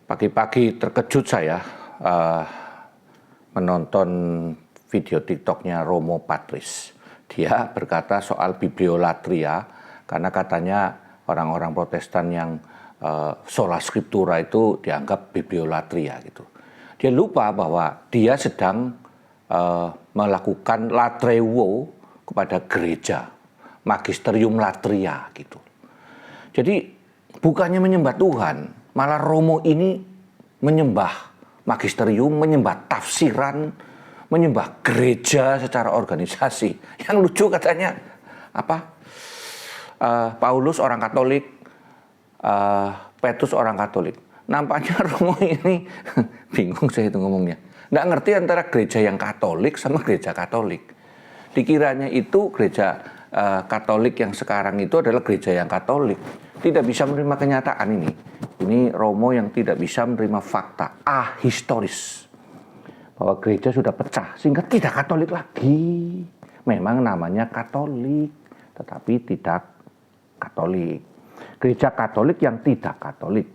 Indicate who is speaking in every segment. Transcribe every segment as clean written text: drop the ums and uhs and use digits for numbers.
Speaker 1: Pagi-pagi terkejut saya menonton video TikToknya Romo Patris. Dia berkata soal bibliolatria, karena katanya orang-orang Protestan yang sola scriptura itu dianggap bibliolatria gitu. Dia lupa bahwa dia sedang melakukan latrewo kepada gereja, magisterium latria gitu. Jadi bukannya menyembah Tuhan, malah Romo ini menyembah magisterium, menyembah tafsiran, menyembah gereja secara organisasi. Yang lucu katanya Paulus orang Katolik, Petrus orang Katolik. Nampaknya Romo ini bingung saya itu ngomongnya. Nggak ngerti antara gereja yang Katolik sama gereja Katolik. Dikiranya itu gereja Katolik yang sekarang itu adalah gereja yang Katolik. Tidak bisa menerima kenyataan ini. Ini Romo yang tidak bisa menerima fakta ahistoris bahwa gereja sudah pecah sehingga tidak Katolik lagi. Memang namanya Katolik, tetapi tidak Katolik. Gereja Katolik yang tidak Katolik.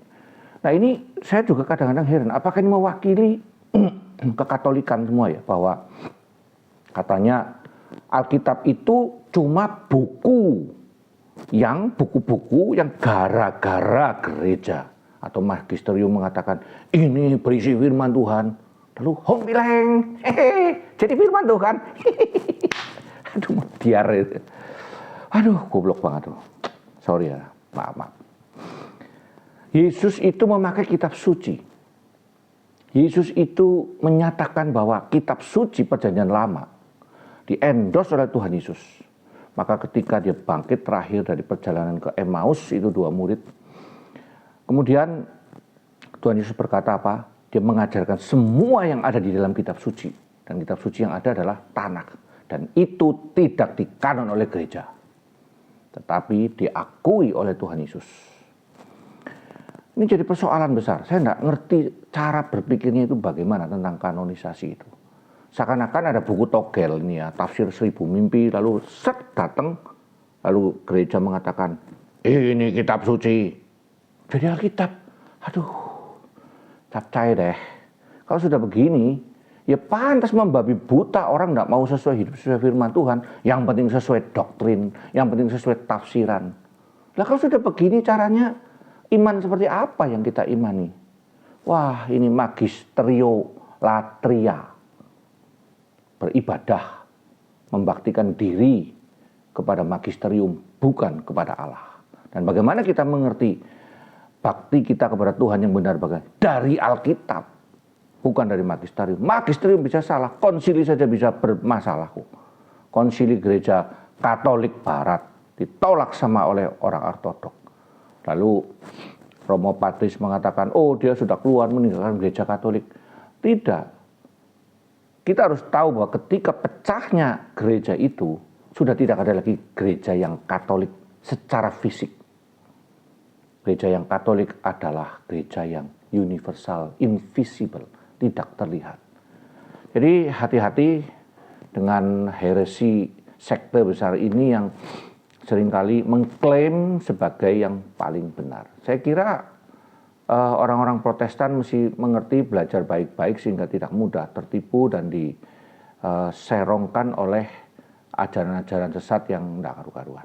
Speaker 1: Nah ini saya juga kadang-kadang heran, apakah ini mewakili kekatolikan semua ya, bahwa katanya Alkitab itu cuma buku-buku yang gara-gara gereja atau magisterium mengatakan ini berisi firman Tuhan, lalu hong bileng, jadi firman Tuhan. Aduh, biar itu. Aduh, goblok banget tuh. Sorry ya, maaf. Yesus itu memakai kitab suci. Yesus itu menyatakan bahwa kitab suci perjanjian lama diendos oleh Tuhan Yesus. Maka ketika dia bangkit terakhir dari perjalanan ke Emmaus, itu 2 murid. Kemudian Tuhan Yesus berkata apa? Dia mengajarkan semua yang ada di dalam kitab suci. Dan kitab suci yang ada adalah Tanakh. Dan itu tidak dikanon oleh gereja, tetapi diakui oleh Tuhan Yesus. Ini jadi persoalan besar. Saya tidak ngerti cara berpikirnya itu bagaimana tentang kanonisasi itu. Seakan-akan ada buku togel ini ya, tafsir 1000 mimpi, lalu set datang, lalu gereja mengatakan, ini kitab suci. Jadi Alkitab, aduh, capcay deh. Kalau sudah begini, ya pantas membabi buta, orang tidak mau sesuai hidup sesuai firman Tuhan. Yang penting sesuai doktrin, yang penting sesuai tafsiran. Lah kalau sudah begini caranya, iman seperti apa yang kita imani? Wah, ini magisterio latria. Beribadah, membaktikan diri kepada magisterium, bukan kepada Allah. Dan bagaimana kita mengerti bakti kita kepada Tuhan yang benar bagaimana? Dari Alkitab, bukan dari magisterium. Magisterium bisa salah, konsili saja bisa bermasalah. Konsili gereja Katolik Barat ditolak sama oleh orang ortodok. Lalu Romo Patris mengatakan, oh dia sudah keluar meninggalkan gereja Katolik. Tidak. Kita harus tahu bahwa ketika pecahnya gereja itu, sudah tidak ada lagi gereja yang Katolik secara fisik. Gereja yang Katolik adalah gereja yang universal, invisible, tidak terlihat. Jadi hati-hati dengan heresi sekte besar ini yang seringkali mengklaim sebagai yang paling benar. Saya kira orang-orang Protestan mesti mengerti, belajar baik-baik sehingga tidak mudah tertipu dan diserongkan oleh ajaran-ajaran sesat yang tidak karu-karuan.